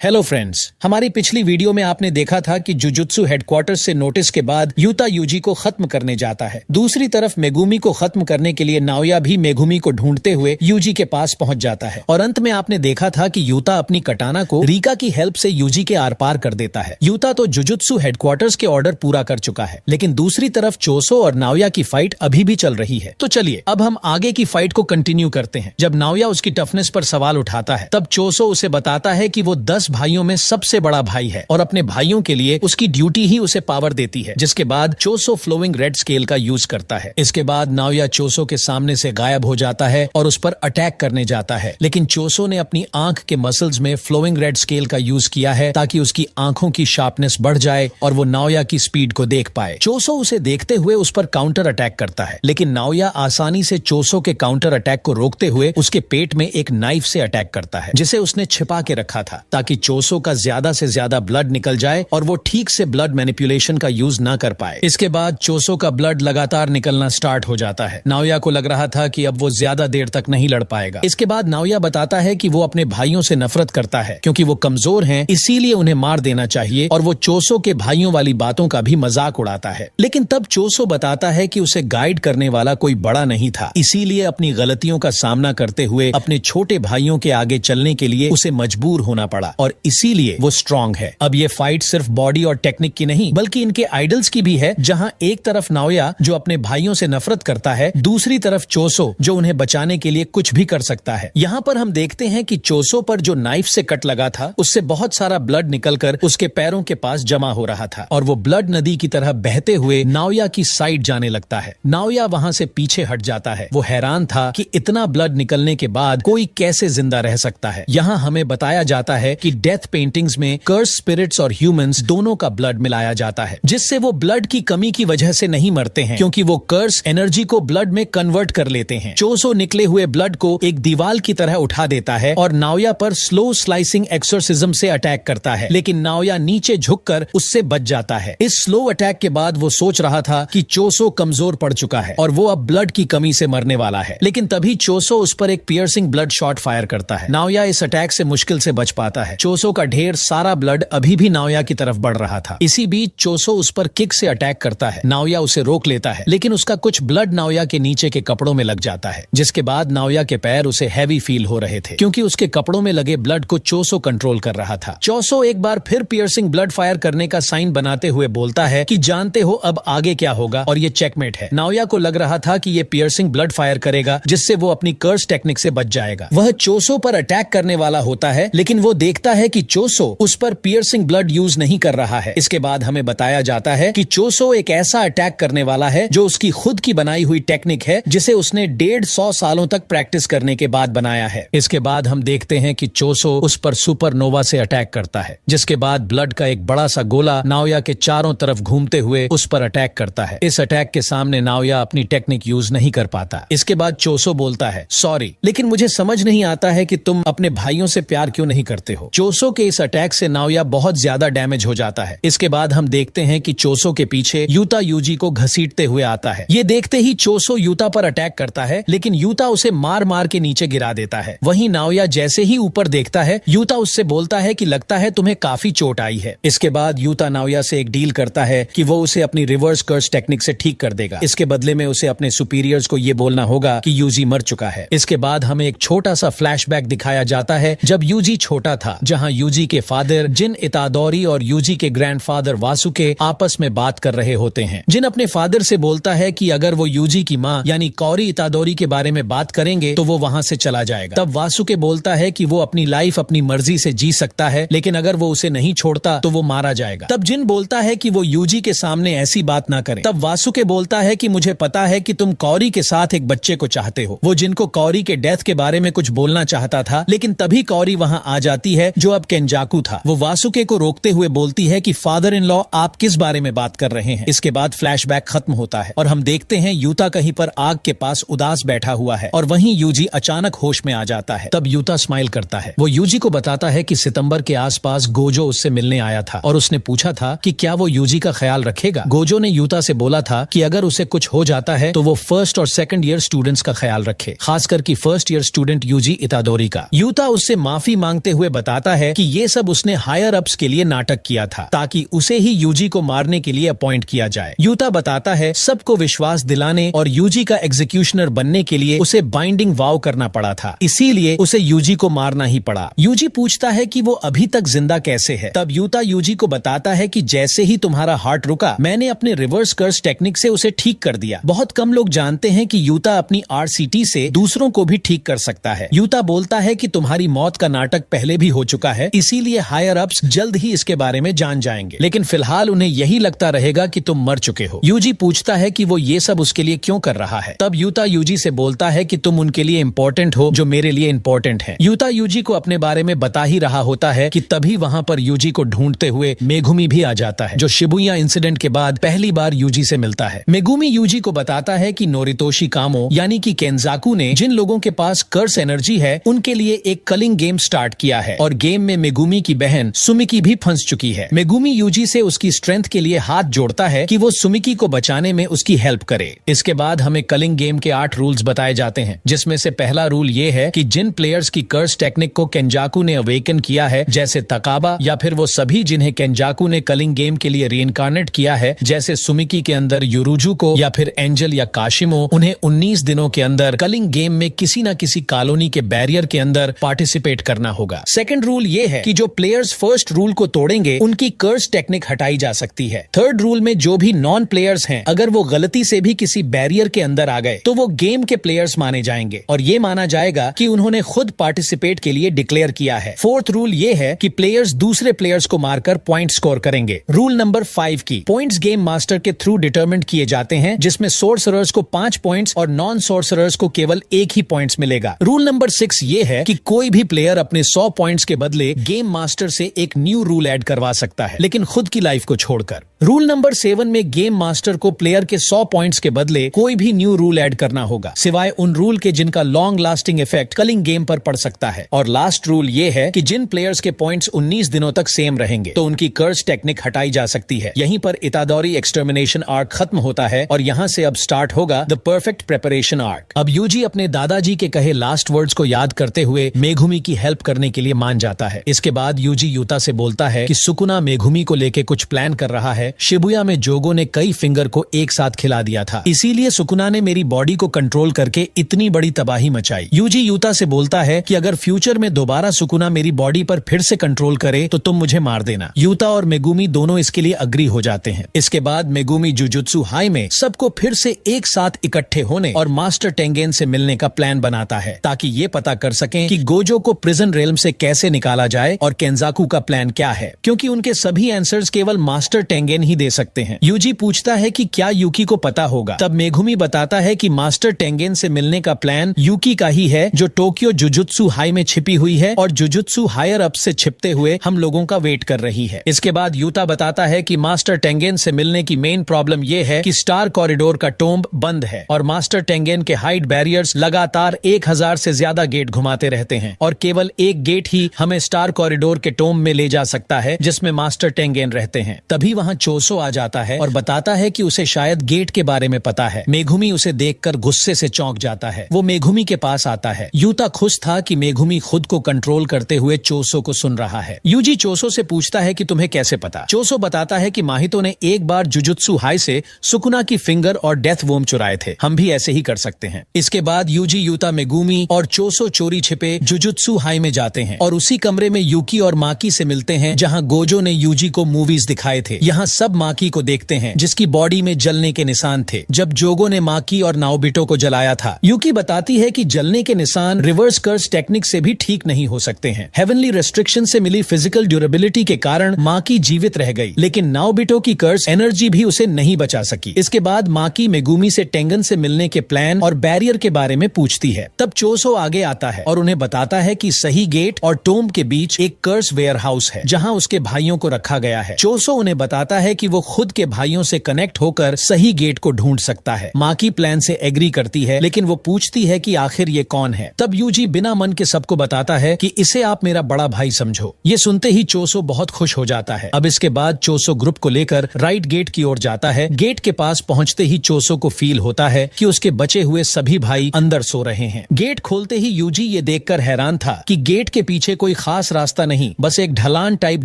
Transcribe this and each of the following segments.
Hello friends, हमारी पिछली video में आपने देखा था कि जुजुत्सु हेडक्वार्टर्स से नोटिस के बाद यूता यूजी को खत्म करने जाता है। दूसरी तरफ मेगुमी को खत्म करने के लिए नाओया भी मेगुमी को ढूंढते हुए यूजी के पास पहुंच जाता है और अंत में आपने देखा था कि यूता अपनी कटाना को रीका की हेल्प से यूजी के आर पार कर देता है। यूता तो जुजुत्सु हेडक्वार्टर्स के ऑर्डर पूरा कर चुका है, लेकिन दूसरी तरफ चोसो और नाओया की फाइट अभी भी चल रही है। तो चलिए अब हम आगे की फाइट को कंटिन्यू करते हैं। जब नाओया उसकी टफनेस पर सवाल उठाता है तब चोसो उसे बताता है कि वो 10 भाइयों में सबसे बड़ा भाई है और अपने भाइयों के लिए उसकी ड्यूटी ही उसे पावर देती है। जिसके बाद चोसो फ्लोइंग रेड स्केल का यूज करता है। इसके बाद नाओया चोसो के सामने से गायब हो जाता है और उस पर अटैक करने जाता है, लेकिन चोसो ने अपनी आंख के मसल्स में फ्लोइंग रेड स्केल का यूज किया है ताकि उसकी आंखों की शार्पनेस बढ़ जाए और वो नाओया की स्पीड को देख पाए। चोसो उसे देखते हुए उस पर काउंटर अटैक करता है, लेकिन नाओया आसानी से चोसो के काउंटर अटैक को रोकते हुए उसके पेट में एक नाइफ से अटैक करता है, जिसे उसने छिपा के रखा था ताकि चोसो का ज्यादा से ज्यादा ब्लड निकल जाए और वो ठीक से ब्लड मैनिपुलेशन का यूज ना कर पाए। इसके बाद चोसो का ब्लड लगातार निकलना स्टार्ट हो जाता है। नाओया को लग रहा था कि अब वो ज्यादा देर तक नहीं लड़ पाएगा। इसके बाद नाओया बताता है कि वो अपने भाइयों से नफरत करता है क्योंकि वो कमजोर हैं, इसीलिए उन्हें मार देना चाहिए और वो चोसो के भाइयों वाली बातों का भी मजाक उड़ाता है। लेकिन तब चोसो बताता है कि उसे गाइड करने वाला कोई बड़ा नहीं था, इसीलिए अपनी गलतियों का सामना करते हुए अपने छोटे भाइयों के आगे चलने के लिए उसे मजबूर होना पड़ा और इसीलिए वो स्ट्रांग है। अब ये फाइट सिर्फ बॉडी और टेक्निक की नहीं बल्कि इनके आइडल्स की भी है, जहां एक तरफ नाओया जो अपने भाइयों से नफरत करता है, दूसरी तरफ चोसो जो उन्हें बचाने के लिए कुछ भी कर सकता है। यहाँ पर हम देखते हैं कि चोसो पर जो नाइफ से कट लगा था उससे बहुत सारा ब्लड निकलकर उसके पैरों के पास जमा हो रहा था और वो ब्लड नदी की तरह बहते हुए नाओया की साइड जाने लगता है। नाओया वहां से पीछे हट जाता है। वो हैरान था कि इतना ब्लड निकलने के बाद कोई कैसे जिंदा रह सकता है। यहाँ हमें बताया जाता है कि डेथ पेंटिंग्स में कर्स स्पिरिट्स और ह्यूमंस दोनों का ब्लड मिलाया जाता है, जिससे वो ब्लड की कमी की वजह से नहीं मरते हैं, क्योंकि वो कर्स एनर्जी को ब्लड में कन्वर्ट कर लेते हैं। चोसो निकले हुए ब्लड को एक दीवार की तरह उठा देता है और नाओया पर स्लो स्लाइसिंग एक्सोर्सिज्म से अटैक करता है, लेकिन नाओया नीचे झुककर उससे बच जाता है। इस स्लो अटैक के बाद वो सोच रहा था कि चोसो कमजोर पड़ चुका है और वो अब ब्लड की कमी से मरने वाला है, लेकिन तभी चोसो उस पर एक पियर्सिंग ब्लड शॉट फायर करता है। नाओया इस अटैक से मुश्किल से बच पाता है। चोसो का ढेर सारा ब्लड अभी भी नाओया की तरफ बढ़ रहा था। इसी बीच चोसो उस पर किक से अटैक करता है। नाओया उसे रोक लेता है, लेकिन उसका कुछ ब्लड नाओया के नीचे के कपड़ों में लग जाता है, जिसके बाद नाओया के पैर उसे हैवी फील हो रहे थे क्योंकि उसके कपड़ों में लगे ब्लड को चोसो कंट्रोल कर रहा था। चोसो एक बार फिर पियर्सिंग ब्लड फायर करने का साइन बनाते हुए बोलता है कि जानते हो अब आगे क्या होगा, और ये चेकमेट है। नाओया को लग रहा था कि ये पियर्सिंग ब्लड फायर करेगा जिससे वो अपनी कर्स टेक्निक से बच जाएगा। वह चोसो पर अटैक करने वाला होता है, लेकिन वो देखता है कि चोसो उस पर पियर्सिंग ब्लड यूज नहीं कर रहा है। इसके बाद हमें बताया जाता है कि चोसो एक ऐसा अटैक करने वाला है जो उसकी खुद की बनाई हुई टेक्निक है, जिसे उसने 150 सालों तक प्रैक्टिस करने के बाद बनाया है। इसके बाद हम देखते हैं कि चोसो उस पर सुपरनोवा से अटैक करता है, जिसके बाद ब्लड का एक बड़ा सा गोला नाओया के चारों तरफ घूमते हुए उस पर अटैक करता है। इस अटैक के सामने नाओया अपनी टेक्निक यूज नहीं कर पाता। इसके बाद चोसो बोलता है, सॉरी, लेकिन मुझे समझ नहीं आता है कि तुम अपने भाइयों से प्यार क्यों नहीं करते हो। चोसो के इस अटैक से नाओया बहुत ज्यादा डैमेज हो जाता है। इसके बाद हम देखते हैं कि चोसो के पीछे यूता यूजी को घसीटते हुए आता है। ये देखते ही चोसो यूता पर अटैक करता है, लेकिन यूता उसे मार मार के नीचे गिरा देता है। वहीं नाओया जैसे ही ऊपर देखता है, यूता उससे बोलता है कि लगता है तुम्हें काफी चोट आई है। इसके बाद यूता नाओया से एक डील करता है कि वो उसे अपनी रिवर्स कर्स टेक्निक से ठीक कर देगा। इसके बदले में उसे अपने सुपीरियर्स को ये बोलना होगा कि यूजी मर चुका है। इसके बाद हमें एक छोटा सा फ्लैशबैक दिखाया जाता है जब यूजी छोटा था, जहां यूजी के फादर जिन इतादोरी और यूजी के ग्रैंडफादर वासुके आपस में बात कर रहे होते हैं। जिन अपने फादर से बोलता है कि अगर वो यूजी की माँ यानी कौरी इतादोरी के बारे में बात करेंगे तो वो वहां से चला जाएगा। तब वासुके बोलता है कि वो अपनी लाइफ अपनी मर्जी से जी सकता है, लेकिन अगर वो उसे नहीं छोड़ता तो वो मारा जाएगा। तब जिन बोलता है कि वो यूजी के सामने ऐसी बात ना करे। तब वासुके बोलता है कि मुझे पता है कि तुम कौरी के साथ एक बच्चे को चाहते हो। वो जिनको कौरी के डेथ के बारे में कुछ बोलना चाहता था, लेकिन तभी कौरी वहां आ जाती है जो अब केंजाकू था। वो वासुके को रोकते हुए बोलती है कि फादर इन लॉ आप किस बारे में बात कर रहे हैं। इसके बाद फ्लैशबैक खत्म होता है और हम देखते हैं यूता कहीं पर आग के पास उदास बैठा हुआ है और वहीं यूजी अचानक होश में आ जाता है। तब यूता स्माइल करता है। वो यूजी को बताता है कि सितंबर के आसपास गोजो उससे मिलने आया था और उसने पूछा था कि क्या वो यूजी का ख्याल रखेगा। गोजो ने यूता से बोला था कि अगर उसे कुछ हो जाता है तो वो फर्स्ट और सेकंड ईयर स्टूडेंट्स का ख्याल रखे, खासकर की फर्स्ट ईयर स्टूडेंट यूजी इतादोरी का। यूता उससे माफी मांगते हुए बताता है कि ये सब उसने हायर अप्स के लिए नाटक किया था ताकि उसे ही यूजी को मारने के लिए अपॉइंट किया जाए। यूता बताता है सबको विश्वास दिलाने और यूजी का एग्जीक्यूशनर बनने के लिए उसे बाइंडिंग वाव करना पड़ा था, इसीलिए उसे यूजी को मारना ही पड़ा। यूजी पूछता है कि वो अभी तक जिंदा कैसे है। तब यूता यूजी को बताता है कि जैसे ही तुम्हारा हार्ट रुका मैंने अपने रिवर्स कर्स टेक्निक से उसे ठीक कर दिया। बहुत कम लोग जानते हैं कि यूता अपनी आरसीटी से दूसरों को भी ठीक कर सकता है। यूता बोलता है कि तुम्हारी मौत का नाटक पहले भी हो चुका है, इसीलिए हायर अप्स जल्द ही इसके बारे में जान जाएंगे, लेकिन फिलहाल उन्हें यही लगता रहेगा कि तुम मर चुके हो। यूजी पूछता है कि वो ये सब उसके लिए क्यों कर रहा है। तब यूता यूजी से बोलता है कि तुम उनके लिए इम्पोर्टेंट हो जो मेरे लिए इम्पोर्टेंट है। यूता यूजी को अपने बारे में बता ही रहा होता है कि तभी वहाँ पर यूजी को ढूंढते हुए मेगुमी भी आ जाता है, जो शिबुया इंसिडेंट के बाद पहली बार यूजी से मिलता है। मेगुमी यूजी को बताता है कि नोरितोशी कामो यानी कि केंजाकू ने जिन लोगों के पास कर्स एनर्जी है उनके लिए एक कलिंग गेम स्टार्ट किया है और गेम में मेगुमी की बहन सुमिकी भी फंस चुकी है। मेगुमी यूजी से उसकी स्ट्रेंथ के लिए हाथ जोड़ता है कि वो सुमिकी को बचाने में उसकी हेल्प करे। इसके बाद हमें कलिंग गेम के 8 रूल्स बताए जाते हैं, जिसमें से पहला रूल ये है कि जिन प्लेयर्स की कर्स टेक्निक को केंजाकू ने अवेकन किया है, जैसे तकाबा या फिर वो सभी जिन्हें केंजाकू ने कलिंग गेम के लिए रीइंकार्नेट किया है, जैसे सुमिकी के अंदर यूरुजू को या फिर एंजल या काशिमो, उन्हें 19 दिनों के अंदर कलिंग गेम में किसी न किसी कॉलोनी के बैरियर के अंदर पार्टिसिपेट करना होगा। सेकंड रूल ये है कि जो प्लेयर्स फर्स्ट रूल को तोड़ेंगे उनकी कर्स टेक्निक हटाई जा सकती है। थर्ड रूल में जो भी नॉन प्लेयर्स हैं अगर वो गलती से भी किसी बैरियर के अंदर आ गए तो वो गेम के प्लेयर्स माने जाएंगे और ये माना जाएगा कि उन्होंने खुद पार्टिसिपेट के लिए डिक्लेयर किया है। फोर्थ रूल ये है कि प्लेयर्स दूसरे प्लेयर्स को मारकर पॉइंट स्कोर करेंगे। रूल नंबर 5 की पॉइंट्स गेम मास्टर के थ्रू डिटरमिन किए जाते हैं, जिसमें सोर्सरर्स को 5 पॉइंट्स और नॉन सोर्सरर्स को केवल 1 ही पॉइंट्स मिलेगा। रूल नंबर 6 ये है कि कोई भी प्लेयर अपने 100 पॉइंट्स के बदले गेम मास्टर से एक न्यू रूल ऐड करवा सकता है, लेकिन खुद की लाइफ को छोड़कर। रूल नंबर 7 में गेम मास्टर को प्लेयर के 100 पॉइंट्स के बदले कोई भी न्यू रूल ऐड करना होगा, सिवाय उन रूल के जिनका long lasting effect culling game पर पड़ सकता है। और लास्ट रूल ये है कि जिन प्लेयर्स के पॉइंट्स 19 दिनों तक सेम रहेंगे तो उनकी कर्स टेक्निक हटाई जा सकती है। यहीं पर इतादोरी एक्सटर्मिनेशन आर्क खत्म होता है और यहाँ से अब स्टार्ट होगा द परफेक्ट प्रिपरेशन आर्क। अब यूजी अपने दादाजी के कहे लास्ट वर्ड्स को याद करते हुए मेगुमी की हेल्प करने के लिए मान जाता है। इसके बाद यूजी यूता से बोलता है कि सुकुना मेगुमी को लेके कुछ प्लान कर रहा है। शिबुया में जोगो ने कई फिंगर को एक साथ खिला दिया था, इसीलिए सुकुना ने मेरी बॉडी को कंट्रोल करके इतनी बड़ी तबाही मचाई। यूजी यूता से बोलता है कि अगर फ्यूचर में दोबारा सुकुना मेरी बॉडी पर फिर से कंट्रोल करे तो तुम मुझे मार देना। यूता और मेगुमी दोनों इसके लिए अग्री हो जाते हैं। इसके बाद मेगुमी जुजुत्सु हाई में सबको फिर से एक साथ इकट्ठे होने और मास्टर टेंगेन से मिलने का प्लान बनाता है, ताकि ये पता कर सकें कि गोजो को प्रिजन रेल्म से कैसे निकाला जाए और केंजाकू का प्लान क्या है, क्योंकि उनके सभी आंसर्स केवल मास्टर टेंगेन ही दे सकते हैं। यूजी पूछता है कि क्या यूकी को पता होगा। तब मेगुमी बताता है कि मास्टर टेंगेन से मिलने का प्लान यूकी का ही है, जो टोक्यो जुजुत्सु हाई में छिपी हुई है और जुजुत्सु हायर अप से छिपते हुए हम लोगों का वेट कर रही है। इसके बाद यूता बताता है कि मास्टर टेंगेन से मिलने की मेन प्रॉब्लम यह है कि स्टार कॉरिडोर का टोम्ब बंद है और मास्टर टेंगेन के हाइट बैरियर्स लगातार 1000 से ज्यादा गेट घुमाते रहते हैं और केवल एक गेट ही हमें स्टार कॉरिडोर के टोम्ब में ले जा सकता है, जिसमें मास्टर टेंगेन रहते हैं। तभी वहाँ चोसो आ जाता है और बताता है कि उसे शायद गेट के बारे में पता है। मेगुमी उसे देखकर गुस्से से चौंक जाता है। वो मेगुमी के पास आता है। यूता खुश था कि मेगुमी खुद को कंट्रोल करते हुए चोसो को सुन रहा है। यूजी चोसो से पूछता है कि तुम्हें कैसे पता। चोसो बताता है कि माहितो ने एक बार जुजुत्सु हाई से सुकुना की फिंगर और डेथ वोम चुराए थे, हम भी ऐसे ही कर सकते हैं। इसके बाद यूजी यूता मेगुमी और चोसो चोरी छिपे जुजुत्सु हाई में जाते हैं और उसी कमरे में यूकी और माकी से मिलते हैं जहां गोजो ने यूजी को मूवीज दिखाए थे। यहाँ सब माकी को देखते हैं जिसकी बॉडी में जलने के निशान थे जब जोगो ने माकी और नाओबिटो को जलाया था। यूकी बताती है कि जलने के निशान रिवर्स कर्स टेक्निक से भी ठीक नहीं हो सकते हैं। हेवनली रेस्ट्रिक्शन से मिली फिजिकल ड्यूरेबिलिटी के कारण माकी जीवित रह गई, लेकिन नाओबिटो की कर्स एनर्जी भी उसे नहीं बचा सकी। इसके बाद माकी मेगुमी से टेंगन से मिलने के प्लान और बैरियर के बारे में पूछती है। तब चोसो आगे आता है और उन्हें बताता है कि सही गेट और टोम्ब के बीच एक कर्स वेयर हाउस है जहाँ उसके भाइयों को रखा गया है। चोसो उन्हें बताता है कि वो खुद के भाइयों से कनेक्ट होकर सही गेट को ढूंढ सकता है। माँ की प्लान से एग्री करती है, लेकिन वो पूछती है कि आखिर ये कौन है। तब यूजी बिना मन के सबको बताता है कि इसे आप मेरा बड़ा भाई समझो। ये सुनते ही चोसो बहुत खुश हो जाता है। अब इसके बाद चोसो ग्रुप को लेकर राइट गेट की ओर जाता है। गेट के पास पहुंचते ही चोसो को फील होता है कि उसके बचे हुए सभी भाई अंदर सो रहे हैं। गेट खोलते ही यूजी ये देखकर हैरान था कि गेट के पीछे कोई खास रास्ता नहीं, बस एक ढलान टाइप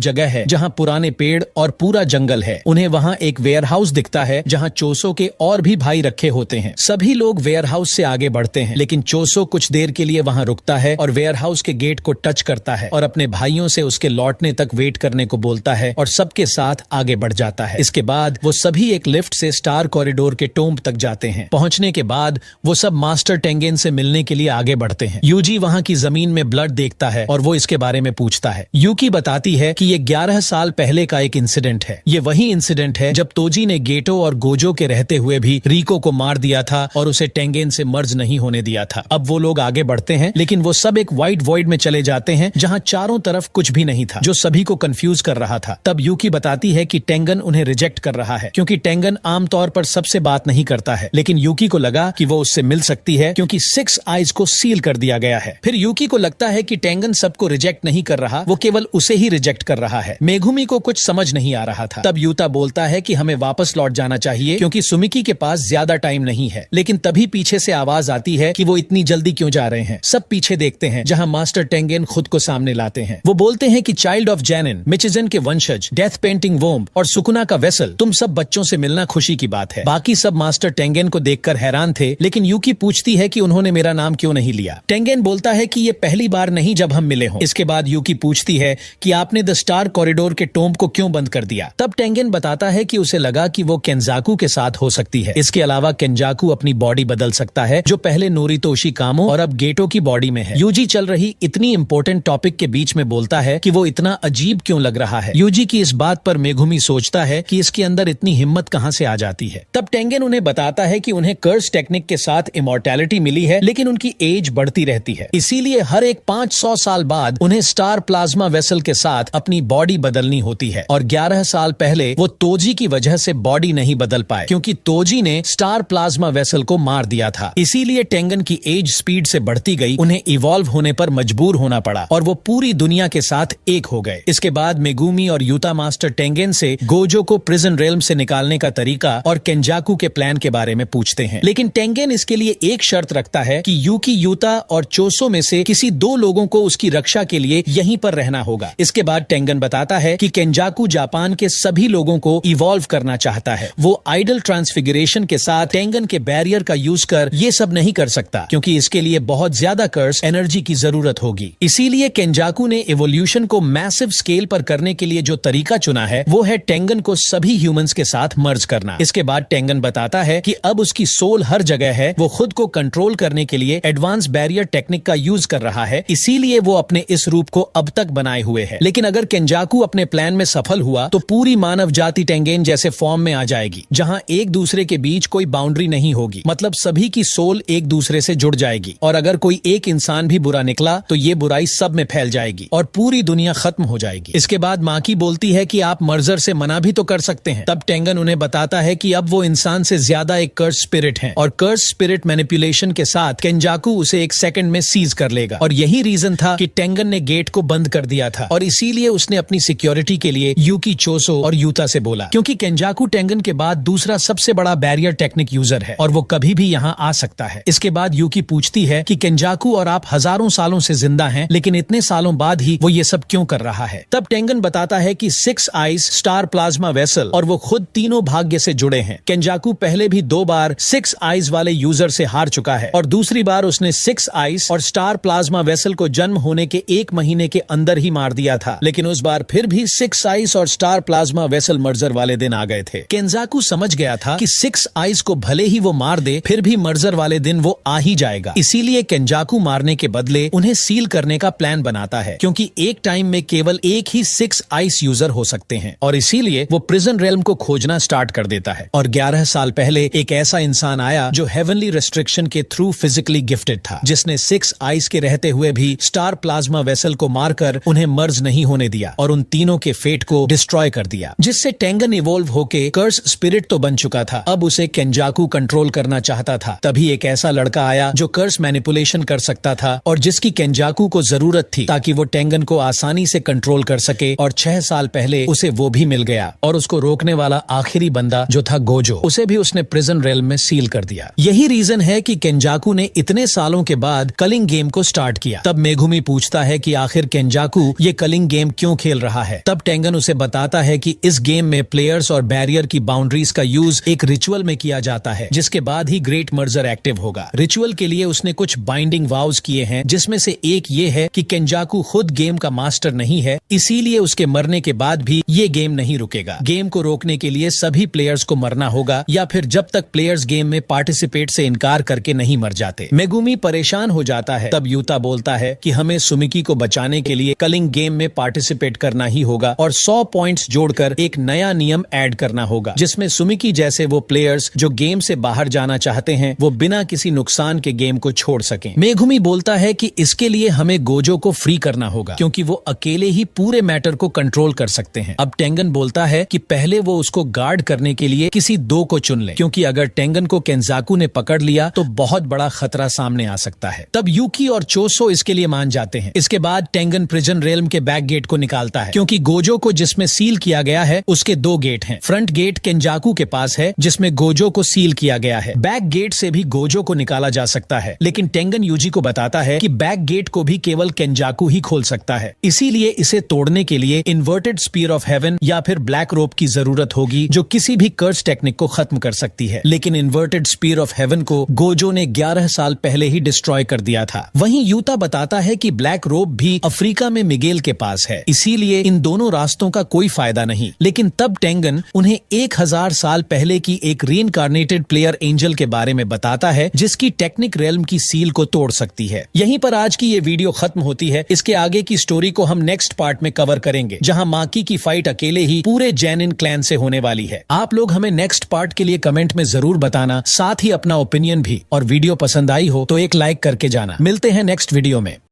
जगह है जहां पुराने पेड़ और पूरा जंगल है। उन्हें वहां एक वेयरहाउस दिखता है जहां चोसो के और भी भाई रखे होते हैं। सभी लोग वेयरहाउस से आगे बढ़ते हैं, लेकिन चोसो कुछ देर के लिए वहां रुकता है और वेयरहाउस के गेट को टच करता है और अपने भाइयों से उसके लौटने तक वेट करने को बोलता है और सबके साथ आगे बढ़ जाता है। इसके बाद वो सभी एक लिफ्ट से स्टार कॉरिडोर के टोम्ब तक जाते हैं। पहुंचने के बाद वो सब मास्टर टेंगेन से मिलने के लिए आगे बढ़ते हैं। यूजी वहां की जमीन में ब्लड देखता है और वो इसके बारे में पूछता है। यूकी बताती है कि ये 11 साल पहले का एक इंसिडेंट है। ये वही इंसिडेंट है जब तोजी ने गेटो और गोजो के रहते हुए भी रिको को मार दिया था और उसे टेंगेन से मर्ज नहीं होने दिया था। अब वो लोग आगे बढ़ते हैं, लेकिन वो सब एक व्हाइट वॉइड में चले जाते हैं जहां चारों तरफ कुछ भी नहीं था, जो सभी को कंफ्यूज कर रहा था। तब यूकी बताती है कि टेंगन उन्हें रिजेक्ट कर रहा है क्योंकि टेंगन आमतौर पर सबसे बात नहीं करता है, लेकिन यूकी को लगा कि वो उससे मिल सकती है क्योंकि 6 आइज को सील कर दिया गया है। फिर यूकी को लगता है कि टेंगन सबको रिजेक्ट नहीं कर रहा, वो केवल उसे ही रिजेक्ट कर रहा है। मेगुमी को कुछ समझ नहीं आ रहा था। तब यूता बोलता है कि हमें वापस लौट जाना चाहिए क्योंकि सुमिकी के पास ज्यादा टाइम नहीं है। लेकिन तभी पीछे से आवाज आती है कि वो इतनी जल्दी क्यों जा रहे हैं। सब पीछे देखते हैं जहां मास्टर टेंगेन खुद को सामने लाते हैं। वो बोलते हैं कि चाइल्ड ऑफ जैनिन, मिचिजन के वंशज, डेथ पेंटिंग वोम्ब और सुकुना का वेसल, तुम सब बच्चों से मिलना खुशी की बात है। बाकी सब मास्टर टेंगेन को देखकर हैरान थे, लेकिन यूकी पूछती है कि उन्होंने मेरा नाम क्यों नहीं लिया। टेंगेन बोलता है कि ये पहली बार नहीं जब हम मिले हों। इसके बाद यूकी पूछती है कि आपने द स्टार कॉरिडोर के टोम्ब को क्यों बंद कर दिया। तब टेंगेन बताता है कि उसे लगा कि वो केंजाकू के साथ हो सकती है। इसके अलावा केंजाकू अपनी बॉडी बदल सकता है, जो पहले नोरितोशी कामो और अब गेटो की बॉडी में है। यूजी चल रही इतनी इंपॉर्टेंट टॉपिक के बीच में बोलता है कि वो इतना अजीब क्यों लग रहा है। यूजी की इस बात पर मेगुमी सोचता है कि इसके अंदर इतनी हिम्मत कहां से आ जाती है। तब टेंगेन उन्हें बताता है कि उन्हें कर्स टेक्निक के साथ इमॉर्टैलिटी मिली है, लेकिन उनकी एज बढ़ती रहती है, इसीलिए हर एक 500 साल बाद उन्हें स्टार प्लाज्मा वेसल के साथ अपनी बॉडी बदलनी होती है। और 11 साल पहले वो तोजी की वजह से बॉडी नहीं बदल पाए क्योंकि तोजी ने स्टार प्लाज्मा वेसल को मार दिया था। इसीलिए टेंगन की एज स्पीड से बढ़ती गई, उन्हें इवॉल्व होने पर मजबूर होना पड़ा और वो पूरी दुनिया के साथ एक हो गए। इसके बाद मेगुमी और यूता मास्टर टेंगेन से गोजो को प्रिजन रेल्म से निकालने का तरीका और केंजाकू के प्लान के बारे में पूछते हैं, लेकिन टेंगेन इसके लिए एक शर्त रखता है कि यूकी, यूता और चोसो में से किसी 2 लोगों को उसकी रक्षा के लिए यहीं पर रहना होगा। इसके बाद टेंगन बताता है कि केंजाकू जापान के सभी लोगों को इवॉल्व करना चाहता है। वो आइडल ट्रांसफिगरेशन के साथ टेंगन के बैरियर का यूज कर ये सब नहीं कर सकता क्योंकि इसके लिए बहुत ज्यादा कर्स एनर्जी की जरूरत होगी। इसीलिए केंजाकू ने इवोल्यूशन को मैसिव स्केल पर करने के लिए जो तरीका चुना है वो है टेंगन को सभी ह्यूमंस के साथ मर्ज करना। इसके बाद टेंगन बताता है कि अब उसकी सोल हर जगह है, वो खुद को कंट्रोल करने के लिए एडवांस बैरियर टेक्निक का यूज कर रहा है, इसीलिए वो अपने इस रूप को अब तक बनाए हुए है। लेकिन अगर केंजाकू अपने प्लान में सफल हुआ तो पूरी मानव जाति टेंगेन जैसे फॉर्म में आ जाएगी, जहां एक दूसरे के बीच कोई बाउंड्री नहीं होगी, मतलब सभी की सोल एक दूसरे से जुड़ जाएगी और अगर कोई एक इंसान भी बुरा निकला तो ये बुराई सब में फैल जाएगी और पूरी दुनिया खत्म हो जाएगी। इसके बाद माकी बोलती है कि आप मर्जर से मना भी तो कर सकते हैं। तब टेंगन उन्हें बताता है कि अब वो इंसान से ज्यादा एक कर्स स्पिरिट है और कर्स स्पिरिट मैनिपुलेशन के साथ केंजाकू उसे 1 सेकंड में सीज कर लेगा। और यही रीजन था कि टेंगन ने गेट को बंद कर दिया था और इसीलिए उसने अपनी सिक्योरिटी के लिए यूकी, चोसो और यूता से बोला, क्योंकि केंजाकू टेंगन के बाद दूसरा सबसे बड़ा बैरियर टेक्निक यूजर है और वो कभी भी यहाँ आ सकता है। इसके बाद यूकी पूछती है कि केंजाकू और आप हजारों सालों से जिंदा हैं, लेकिन इतने सालों बाद ही वो ये सब क्यों कर रहा है। तब टेंगन बताता है कि 6 आइज, स्टार प्लाज्मा वेसल और वो खुद तीनों भाग्य से जुड़े हैं। केंजाकू पहले भी 2 बार 6 आइज वाले यूजर से हार चुका है और दूसरी बार उसने 6 आइज और स्टार प्लाज्मा वेसल को जन्म होने के 1 महीने के अंदर ही मार दिया था, लेकिन उस बार फिर भी 6 आइज और स्टार प्लाज्मा वेसल मर्जर वाले दिन आ गए थे। केंजाकू समझ गया था कि 6 आइज को भले ही वो मार दे, फिर भी मर्जर वाले दिन वो आ ही जाएगा। इसीलिए केंजाकू मारने के बदले उन्हें सील करने का प्लान बनाता है, क्योंकि एक टाइम में केवल एक ही 6 आइस यूजर हो सकते हैं और इसीलिए वो प्रिजन रेल्म को खोजना स्टार्ट कर देता है। और 11 साल पहले एक ऐसा इंसान आया जो हेवनली रेस्ट्रिक्शन के थ्रू फिजिकली गिफ्टेड था, जिसने 6 आइस के रहते हुए भी स्टार प्लाज्मा वेसल को मारकर उन्हें मर्ज नहीं होने दिया और उन तीनों के फेट को डिस्ट्रॉय कर दिया। जिससे टेंगन इवोल्व होके कर्स स्पिरिट तो बन चुका था, अब उसे केंजाकू कंट्रोल करना चाहता था। तभी एक ऐसा लड़का आया जो कर्स मैनिपुलेशन कर सकता था और जिसकी केंजाकू को जरूरत थी ताकि वो टेंगन को आसानी से कंट्रोल कर सके। और 6 साल पहले उसे वो भी मिल गया और उसको रोकने वाला आखिरी बंदा जो था गोजो, उसे भी उसने प्रिजन रेल्म में सील कर दिया। यही रीजन है कि केंजाकू ने इतने सालों के बाद कलिंग गेम को स्टार्ट किया। तब मेगुमी पूछता है कि आखिर केंजाकू ये कलिंग गेम क्यों खेल रहा है। तब टेंगन उसे बताता है कि इस गेम में प्लेयर्स और बैरियर की बाउंड्रीज का यूज एक रिचुअल में किया जाता है, जिसके बाद ही ग्रेट मर्जर एक्टिव होगा। रिचुअल के लिए उसने कुछ बाइंडिंग वाउज किए हैं, जिसमें से एक ये है कि केंजाकू खुद गेम का मास्टर नहीं है, इसीलिए उसके मरने के बाद भी ये गेम नहीं रुकेगा। गेम को रोकने के लिए सभी प्लेयर्स को मरना होगा या फिर जब तक प्लेयर्स गेम में पार्टिसिपेट से इनकार करके नहीं मर जाते। मेगुमी परेशान हो जाता है। तब यूता बोलता है कि हमें सुमिकी को बचाने के लिए कलिंग गेम में पार्टिसिपेट करना ही होगा और 100 पॉइंट्स जोड़कर एक नया नियम ऐड करना होगा, जिसमें सुमिकी जैसे वो प्लेयर्स जो गेम से बाहर जाना चाहते हैं वो बिना किसी नुकसान के गेम को छोड़ सकें। मेगुमी बोलता है कि इसके लिए हमें गोजो को फ्री करना होगा क्योंकि वो अकेले ही पूरे मैटर को कंट्रोल कर सकते हैं। अब टेंगन बोलता है कि पहले वो उसको गार्ड करने के लिए किसी 2 को चुन ले, क्योंकि अगर टेंगन को केंजाकू ने पकड़ लिया तो बहुत बड़ा खतरा सामने आ सकता है। तब यूकी और चोसो इसके लिए मान जाते हैं। इसके बाद टेंगन प्रिजन रेल्म के बैक गेट को निकालता है, क्योंकि गोजो को जिसमें सील किया गया है उसके 2 गेट हैं। फ्रंट गेट केंजाकू के पास है जिसमें गोजो को सील किया गया है। बैक गेट से भी गोजो को निकाला जा सकता है, लेकिन टेंगन यूजी को बताता है कि बैक गेट को भी केवल केंजाकू ही खोल सकता है। इसीलिए इसे तोड़ने के लिए इन्वर्टेड स्पीयर ऑफ हेवन या फिर ब्लैक रोप की जरूरत होगी, जो किसी भी कर्स टेक्निक को खत्म कर सकती है। लेकिन इन्वर्टेड स्पीयर ऑफ हेवन को गोजो ने 11 साल पहले ही डिस्ट्रॉय कर दिया था। वहीं यूता बताता है कि ब्लैक रोप भी अफ्रीका में मिगेल के पास है, इसीलिए इन दोनों रास्तों का कोई फायदा नहीं। लेकिन तब टेंगन उन्हें 1000 साल पहले की एक रीइंकार्नेटेड प्लेयर एंजल के बारे में बताता है, जिसकी टेक्निक रेल्म की सील को तोड़ सकती है। यहीं पर आज की ये वीडियो खत्म होती है। इसके आगे की स्टोरी को हम नेक्स्ट पार्ट में कवर करेंगे, जहां माकी की फाइट अकेले ही पूरे जेनिन क्लैन से होने वाली है। आप लोग हमें नेक्स्ट पार्ट के लिए कमेंट में जरूर बताना, साथ ही अपना ओपिनियन भी। और वीडियो पसंद आई हो तो एक लाइक करके जाना। मिलते हैं नेक्स्ट वीडियो में।